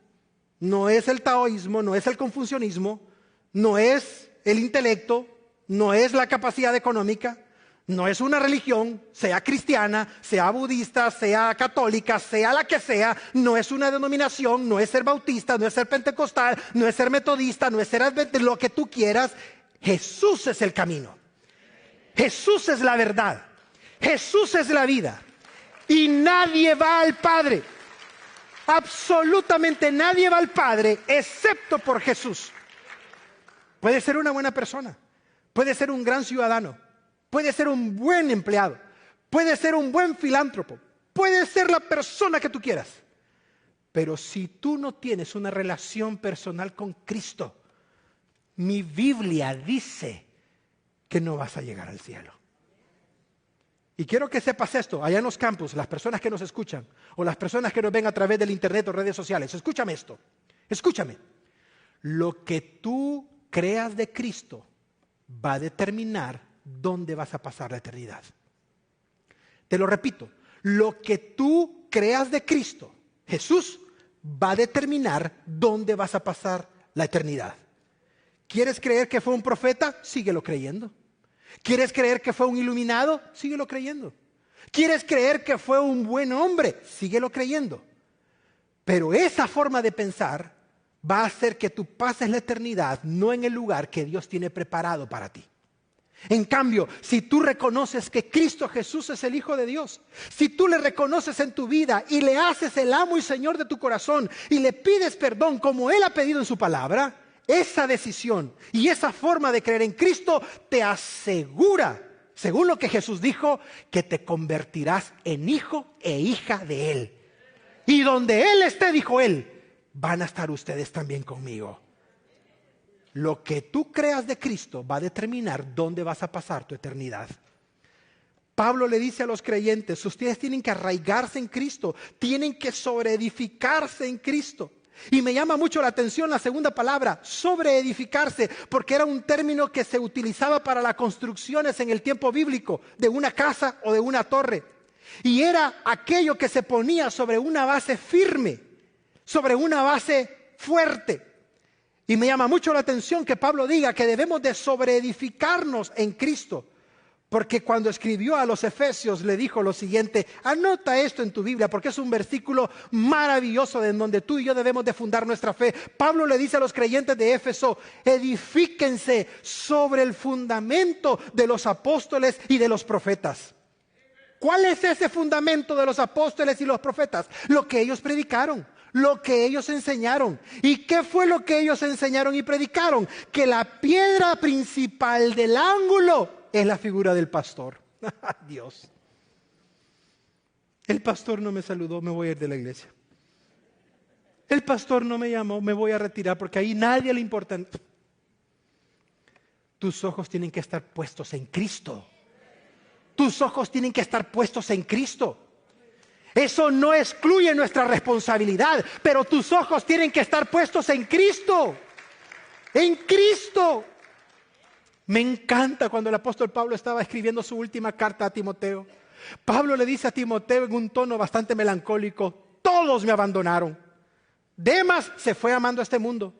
no es el taoísmo, no es el confucianismo, no es el intelecto, no es la capacidad económica, no es una religión, sea cristiana, sea budista, sea católica, sea la que sea, no es una denominación, no es ser bautista, no es ser pentecostal, no es ser metodista, no es ser adventista, lo que tú quieras. Jesús es el camino, Jesús es la verdad, Jesús es la vida y nadie va al Padre, absolutamente nadie va al Padre excepto por Jesús. Puede ser una buena persona, puede ser un gran ciudadano, puede ser un buen empleado, puede ser un buen filántropo, puede ser la persona que tú quieras. Pero si tú no tienes una relación personal con Cristo, mi Biblia dice que no vas a llegar al cielo. Y quiero que sepas esto, allá en los campus, las personas que nos escuchan, o las personas que nos ven a través del internet o redes sociales, escúchame esto, escúchame. Lo que tú creas de Cristo va a determinar dónde vas a pasar la eternidad. Te lo repito, lo que tú creas de Cristo, Jesús, va a determinar dónde vas a pasar la eternidad. ¿Quieres creer que fue un profeta? Síguelo creyendo. ¿Quieres creer que fue un iluminado? Síguelo creyendo. ¿Quieres creer que fue un buen hombre? Síguelo creyendo. Pero esa forma de pensar va a hacer que tú pases la eternidad no en el lugar que Dios tiene preparado para ti. En cambio, si tú reconoces que Cristo Jesús es el Hijo de Dios, si tú le reconoces en tu vida y le haces el amo y Señor de tu corazón y le pides perdón como Él ha pedido en su palabra, esa decisión y esa forma de creer en Cristo te asegura, según lo que Jesús dijo, que te convertirás en hijo e hija de Él. Y donde Él esté, dijo Él, van a estar ustedes también conmigo. Lo que tú creas de Cristo va a determinar dónde vas a pasar tu eternidad. Pablo le dice a los creyentes, ustedes tienen que arraigarse en Cristo, tienen que sobreedificarse en Cristo. Y me llama mucho la atención la segunda palabra, sobreedificarse, porque era un término que se utilizaba para las construcciones en el tiempo bíblico, de una casa o de una torre. Y era aquello que se ponía sobre una base firme, sobre una base fuerte. Y me llama mucho la atención que Pablo diga que debemos de sobreedificarnos en Cristo. Porque cuando escribió a los Efesios le dijo lo siguiente, anota esto en tu Biblia porque es un versículo maravilloso en donde tú y yo debemos de fundar nuestra fe. Pablo le dice a los creyentes de Éfeso, edifíquense sobre el fundamento de los apóstoles y de los profetas. ¿Cuál es ese fundamento de los apóstoles y los profetas? Lo que ellos predicaron, lo que ellos enseñaron. ¿Y qué fue lo que ellos enseñaron y predicaron? Que la piedra principal del ángulo es la figura del pastor. Dios. El pastor no me saludó, me voy a ir de la iglesia. El pastor no me llamó, me voy a retirar porque ahí nadie le importa. Tus ojos tienen que estar puestos en Cristo. Tus ojos tienen que estar puestos en Cristo. Eso no excluye nuestra responsabilidad, pero tus ojos tienen que estar puestos en Cristo. En Cristo. Me encanta cuando el apóstol Pablo estaba escribiendo su última carta a Timoteo. Pablo le dice a Timoteo en un tono bastante melancólico: todos me abandonaron. Demas se fue amando a este mundo.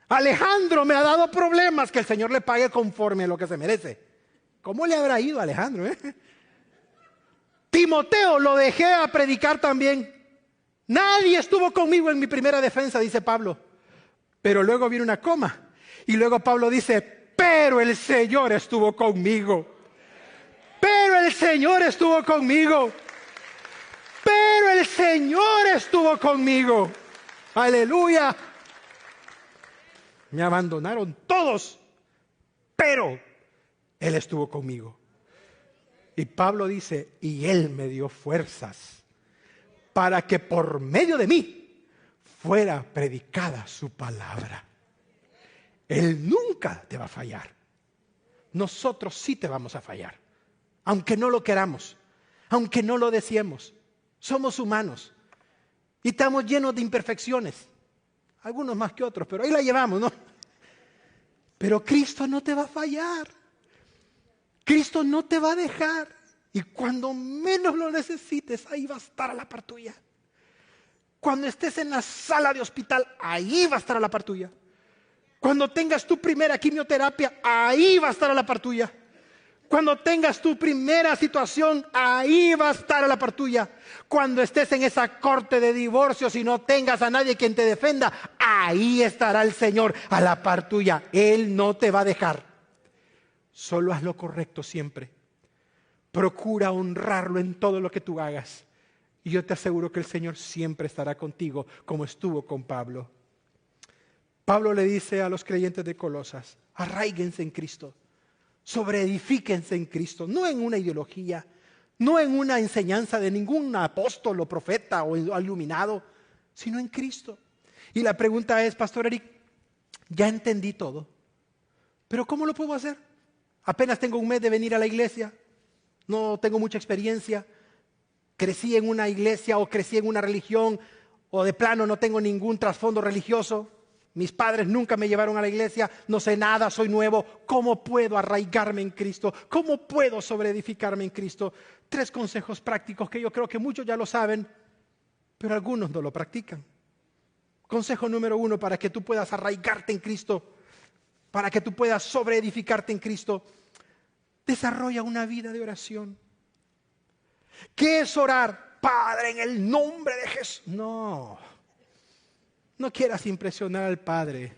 Alejandro me ha dado problemas, que el Señor le pague conforme a lo que se merece. ¿Cómo le habrá ido a Alejandro? Timoteo lo dejé a predicar también. Nadie estuvo conmigo en mi primera defensa, dice Pablo. Pero luego viene una coma. Y luego Pablo dice: pero el Señor estuvo conmigo. Pero el Señor estuvo conmigo. Pero el Señor estuvo conmigo. Aleluya. Me abandonaron todos, pero Él estuvo conmigo. Y Pablo dice: y Él me dio fuerzas para que por medio de mí fuera predicada su palabra. Él nunca te va a fallar. Nosotros sí te vamos a fallar, aunque no lo queramos, aunque no lo deseemos. Somos humanos y estamos llenos de imperfecciones. Algunos más que otros, pero ahí la llevamos, ¿no? Pero Cristo no te va a fallar. Cristo no te va a dejar. Y cuando menos lo necesites, ahí va a estar a la par tuya. Cuando estés en la sala de hospital, ahí va a estar a la par tuya. Cuando tengas tu primera quimioterapia, ahí va a estar a la par tuya. Cuando tengas tu primera situación, ahí va a estar a la par tuya. Cuando estés en esa corte de divorcios y no tengas a nadie quien te defenda, ahí estará el Señor a la par tuya. Él no te va a dejar. Solo haz lo correcto siempre. Procura honrarlo en todo lo que tú hagas. Y yo te aseguro que el Señor siempre estará contigo, como estuvo con Pablo. Pablo le dice a los creyentes de Colosas: arraíguense en Cristo. Sobreedifíquense en Cristo, no en una ideología, no en una enseñanza de ningún apóstol o profeta o iluminado, sino en Cristo. Y la pregunta es: Pastor Eric, ya entendí todo, pero ¿cómo lo puedo hacer? Apenas tengo un mes de venir a la iglesia, no tengo mucha experiencia, crecí en una iglesia o crecí en una religión, o de plano no tengo ningún trasfondo religioso. Mis padres nunca me llevaron a la iglesia, no sé nada, soy nuevo. ¿Cómo puedo arraigarme en Cristo? ¿Cómo puedo sobreedificarme en Cristo? 3 consejos prácticos que yo creo que muchos ya lo saben, pero algunos no lo practican. Consejo número 1 para que tú puedas arraigarte en Cristo, para que tú puedas sobreedificarte en Cristo: desarrolla una vida de oración. ¿Qué es orar? Padre, en el nombre de Jesús. No quieras impresionar al Padre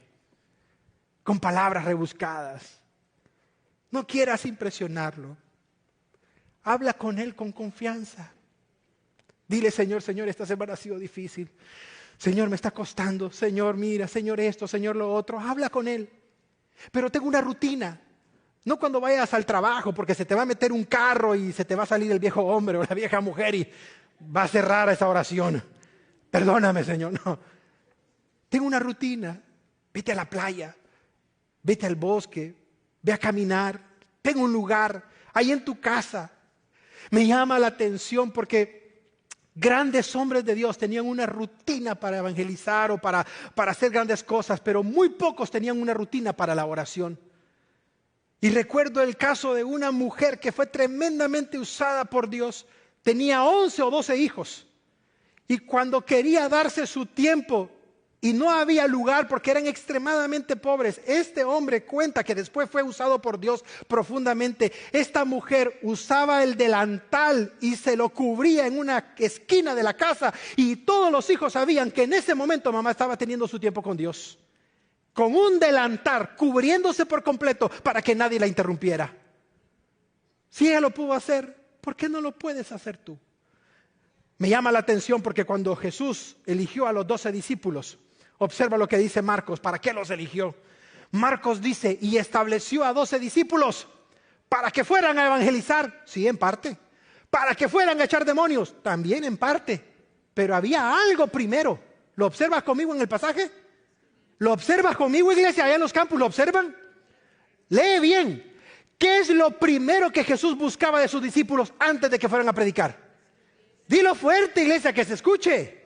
con palabras rebuscadas. No quieras impresionarlo. Habla con Él con confianza. Dile: Señor, esta semana ha sido difícil. Señor, me está costando. Señor, mira, Señor esto, Señor lo otro. Habla con Él. Pero tengo una rutina. No cuando vayas al trabajo, porque se te va a meter un carro y se te va a salir el viejo hombre o la vieja mujer y va a cerrar esa oración. Perdóname, Señor. No. Tengo una rutina. Vete a la playa, vete al bosque, ve a caminar. Tengo un lugar ahí en tu casa. Me llama la atención porque grandes hombres de Dios tenían una rutina para evangelizar o para hacer grandes cosas, pero muy pocos tenían una rutina para la oración. Y recuerdo el caso de una mujer que fue tremendamente usada por Dios. Tenía 11 o 12 hijos. Y cuando quería darse su tiempo y no había lugar porque eran extremadamente pobres, este hombre cuenta que después fue usado por Dios profundamente. Esta mujer usaba el delantal y se lo cubría en una esquina de la casa, y todos los hijos sabían que en ese momento mamá estaba teniendo su tiempo con Dios. Con un delantal, cubriéndose por completo para que nadie la interrumpiera. Si ella lo pudo hacer, ¿por qué no lo puedes hacer tú? Me llama la atención porque cuando Jesús eligió a los 12 discípulos, observa lo que dice Marcos. ¿Para qué los eligió? Marcos dice: y estableció a 12 discípulos para que fueran a evangelizar. Sí, en parte. Para que fueran a echar demonios. También en parte. Pero había algo primero. ¿Lo observas conmigo en el pasaje? ¿Lo observas conmigo, iglesia, allá en los campos? ¿Lo observan? Lee bien. ¿Qué es lo primero que Jesús buscaba de sus discípulos antes de que fueran a predicar? Dilo fuerte, iglesia, que se escuche.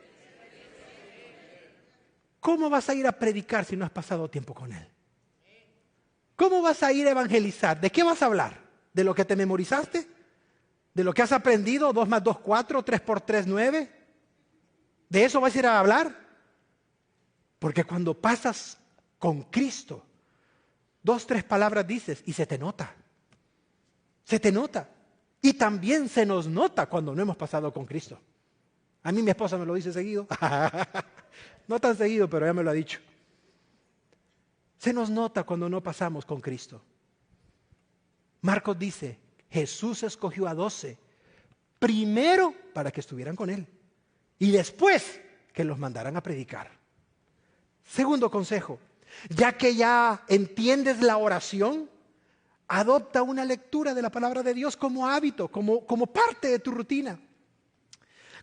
¿Cómo vas a ir a predicar si no has pasado tiempo con Él? ¿Cómo vas a ir a evangelizar? ¿De qué vas a hablar? ¿De lo que te memorizaste? ¿De lo que has aprendido? 2 más 2, 4, 3 por 3, 9. ¿De eso vas a ir a hablar? Porque cuando pasas con Cristo, 2, 3 palabras dices y se te nota. Se te nota. Y también se nos nota cuando no hemos pasado con Cristo. A mí mi esposa me lo dice seguido. No tan seguido, pero ella me lo ha dicho. Se nos nota cuando no pasamos con Cristo. Marcos dice, Jesús escogió a 12, primero para que estuvieran con Él y después que los mandaran a predicar. Segundo consejo, ya que ya entiendes la oración, adopta una lectura de la palabra de Dios como hábito, como parte de tu rutina.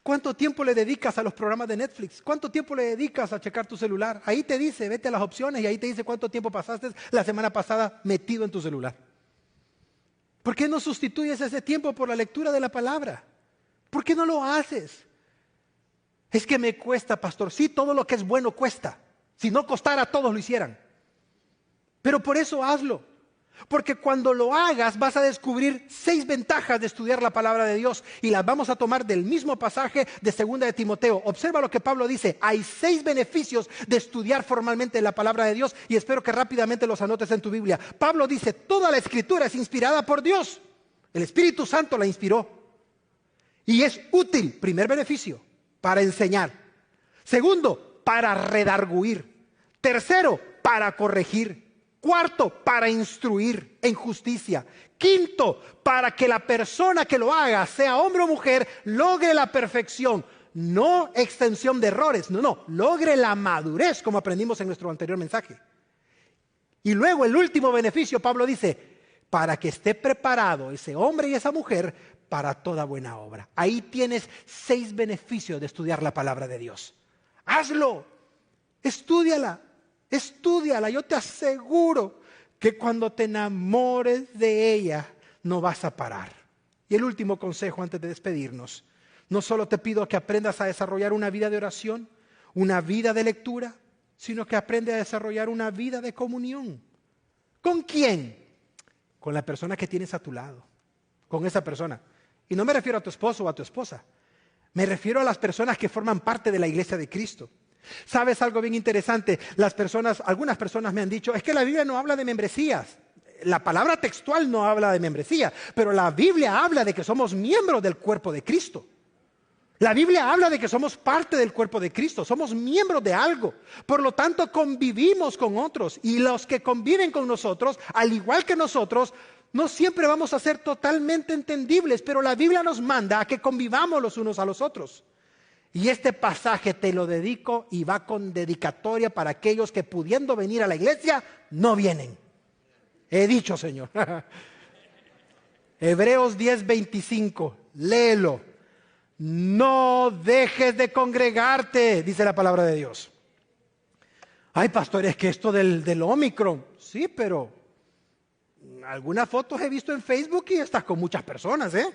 ¿Cuánto tiempo le dedicas a los programas de Netflix? ¿Cuánto tiempo le dedicas a checar tu celular? Ahí te dice, vete a las opciones y ahí te dice cuánto tiempo pasaste la semana pasada metido en tu celular. ¿Por qué no sustituyes ese tiempo por la lectura de la palabra? ¿Por qué no lo haces? Es que me cuesta, pastor. Sí, todo lo que es bueno cuesta. Si no costara, todos lo hicieran. Pero por eso hazlo. Porque cuando lo hagas vas a descubrir 6 ventajas de estudiar la palabra de Dios y las vamos a tomar del mismo pasaje de 2 de Timoteo. Observa lo que Pablo dice. Hay 6 beneficios de estudiar formalmente la palabra de Dios y espero que rápidamente los anotes en tu Biblia. Pablo dice, toda la escritura es inspirada por Dios. El Espíritu Santo la inspiró. Y es útil, primer beneficio, para enseñar. Segundo, para redarguir. Tercero, para corregir. Cuarto, para instruir en justicia. Quinto, para que la persona que lo haga, sea hombre o mujer, logre la perfección. No extensión de errores, no, logre la madurez, como aprendimos en nuestro anterior mensaje. Y luego el último beneficio, Pablo dice, para que esté preparado ese hombre y esa mujer para toda buena obra. Ahí tienes 6 beneficios de estudiar la palabra de Dios. Hazlo, estúdiala. Estúdiala, yo te aseguro que cuando te enamores de ella no vas a parar. Y el último consejo antes de despedirnos, no solo te pido que aprendas a desarrollar una vida de oración, una vida de lectura, sino que aprendas a desarrollar una vida de comunión. ¿Con quién? Con la persona que tienes a tu lado, con esa persona. Y no me refiero a tu esposo o a tu esposa, me refiero a las personas que forman parte de la iglesia de Cristo. ¿Sabes algo bien interesante? Algunas personas me han dicho, es que la Biblia no habla de membresías. La palabra textual no habla de membresía, pero la Biblia habla de que somos miembros del cuerpo de Cristo. La Biblia habla de que somos parte del cuerpo de Cristo, somos miembros de algo. Por lo tanto, convivimos con otros y los que conviven con nosotros, al igual que nosotros, no siempre vamos a ser totalmente entendibles, pero la Biblia nos manda a que convivamos los unos a los otros. Y este pasaje te lo dedico y va con dedicatoria para aquellos que pudiendo venir a la iglesia, no vienen. He dicho, Señor. Hebreos 10:25, léelo. No dejes de congregarte, dice la palabra de Dios. Ay, pastor, es que esto del Omicron, sí, pero algunas fotos he visto en Facebook y estás con muchas personas, ¿eh?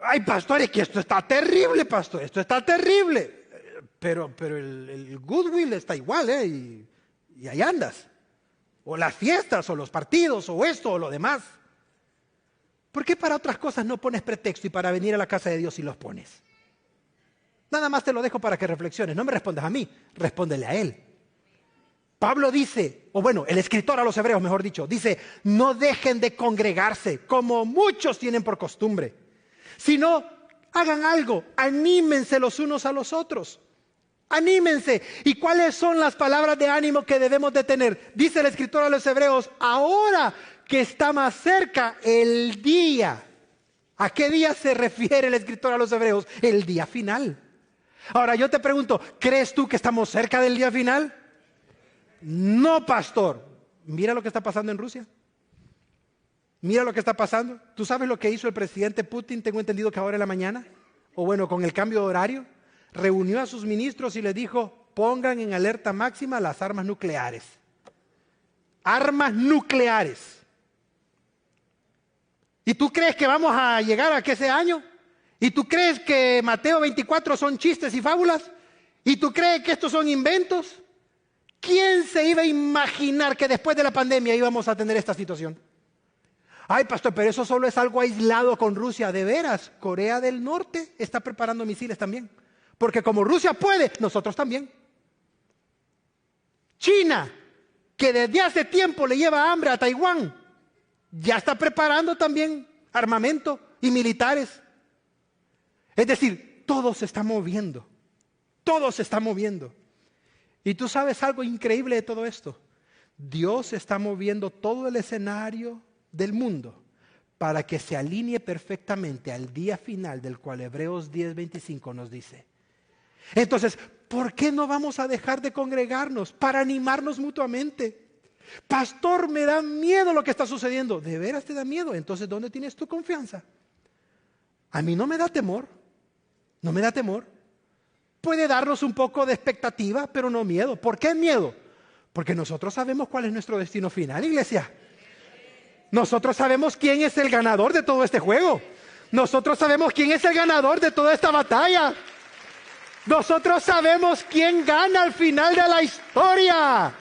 Ay, pastor, es que esto está terrible, pastor, esto está terrible. Pero el goodwill está igual, ¿eh? Y ahí andas. O las fiestas, o los partidos, o esto, o lo demás. ¿Por qué para otras cosas no pones pretexto y para venir a la casa de Dios sí los pones? Nada más te lo dejo para que reflexiones. No me respondas a mí, respóndele a Él. Pablo dice, o bueno, el escritor a los hebreos, mejor dicho, dice, no dejen de congregarse como muchos tienen por costumbre, sino hagan algo, anímense los unos a los otros. Anímense. ¿Y cuáles son las palabras de ánimo que debemos de tener? Dice el escritor a los hebreos, ahora que está más cerca el día. ¿A qué día se refiere el escritor a los hebreos? El día final. Ahora yo te pregunto, ¿crees tú que estamos cerca del día final? No, pastor. Mira lo que está pasando en Rusia. Mira lo que está pasando. ¿Tú sabes lo que hizo el presidente Putin? Tengo entendido que ahora en la mañana. O bueno, con el cambio de horario. reunió a sus ministros y les dijo, pongan en alerta máxima las armas nucleares. Armas nucleares. ¿Y tú crees que vamos a llegar a ese año? ¿Y tú crees que Mateo 24 son chistes y fábulas? ¿Y tú crees que estos son inventos? ¿Quién se iba a imaginar que después de la pandemia íbamos a tener esta situación? Ay, pastor, pero eso solo es algo aislado con Rusia. De veras, Corea del Norte está preparando misiles también. Porque como Rusia puede, nosotros también. China, que desde hace tiempo le lleva hambre a Taiwán, ya está preparando también armamento y militares. Es decir, todo se está moviendo. Todo se está moviendo. Y tú sabes algo increíble de todo esto. Dios está moviendo todo el escenario del mundo para que se alinee perfectamente al día final del cual Hebreos 10:25 nos dice. Entonces, ¿por qué no vamos a dejar de congregarnos para animarnos mutuamente? Pastor, me da miedo lo que está sucediendo. ¿De veras te da miedo? Entonces, ¿dónde tienes tu confianza? A mí no me da temor. No me da temor. Puede darnos un poco de expectativa, pero no miedo. ¿Por qué miedo? Porque nosotros sabemos cuál es nuestro destino final, iglesia. Nosotros sabemos quién es el ganador de todo este juego. Nosotros sabemos quién es el ganador de toda esta batalla. Nosotros sabemos quién gana al final de la historia.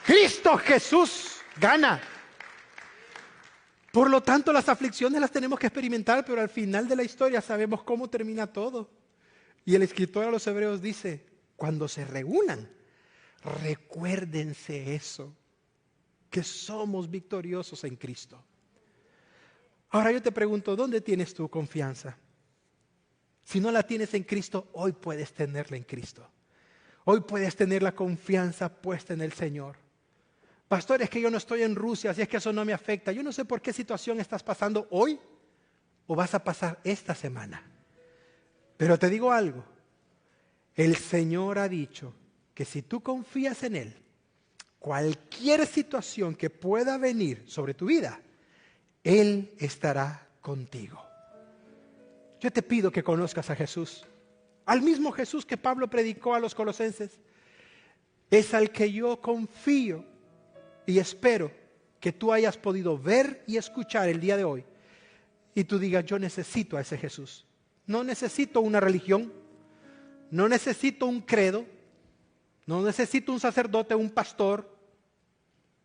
Cristo Jesús gana. Por lo tanto, las aflicciones las tenemos que experimentar, pero al final de la historia sabemos cómo termina todo. Y el escritor a los Hebreos dice, cuando se reúnan, recuérdense eso, que somos victoriosos en Cristo. Ahora yo te pregunto, ¿dónde tienes tu confianza? Si no la tienes en Cristo, hoy puedes tenerla en Cristo. Hoy puedes tener la confianza puesta en el Señor. Pastor, es que yo no estoy en Rusia, así es que eso no me afecta. Yo no sé por qué situación estás pasando hoy o vas a pasar esta semana. Pero te digo algo, el Señor ha dicho que si tú confías en Él, cualquier situación que pueda venir sobre tu vida, Él estará contigo. Yo te pido que conozcas a Jesús, al mismo Jesús que Pablo predicó a los colosenses. Es al que yo confío y espero que tú hayas podido ver y escuchar el día de hoy. Y tú digas, yo necesito a ese Jesús. No necesito una religión, no necesito un credo, no necesito un sacerdote, un pastor.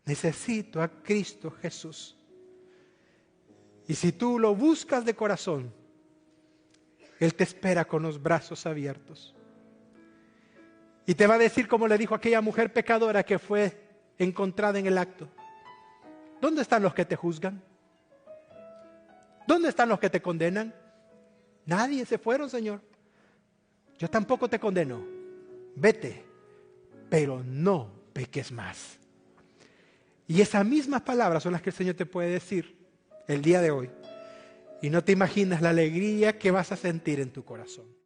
Necesito a Cristo Jesús. Y si tú lo buscas de corazón, Él te espera con los brazos abiertos. Y te va a decir como le dijo aquella mujer pecadora que fue encontrada en el acto. ¿Dónde están los que te juzgan? ¿Dónde están los que te condenan? Nadie, se fueron, Señor. Yo tampoco te condeno. Vete, pero no peques más. Y esas mismas palabras son las que el Señor te puede decir el día de hoy. Y no te imaginas la alegría que vas a sentir en tu corazón.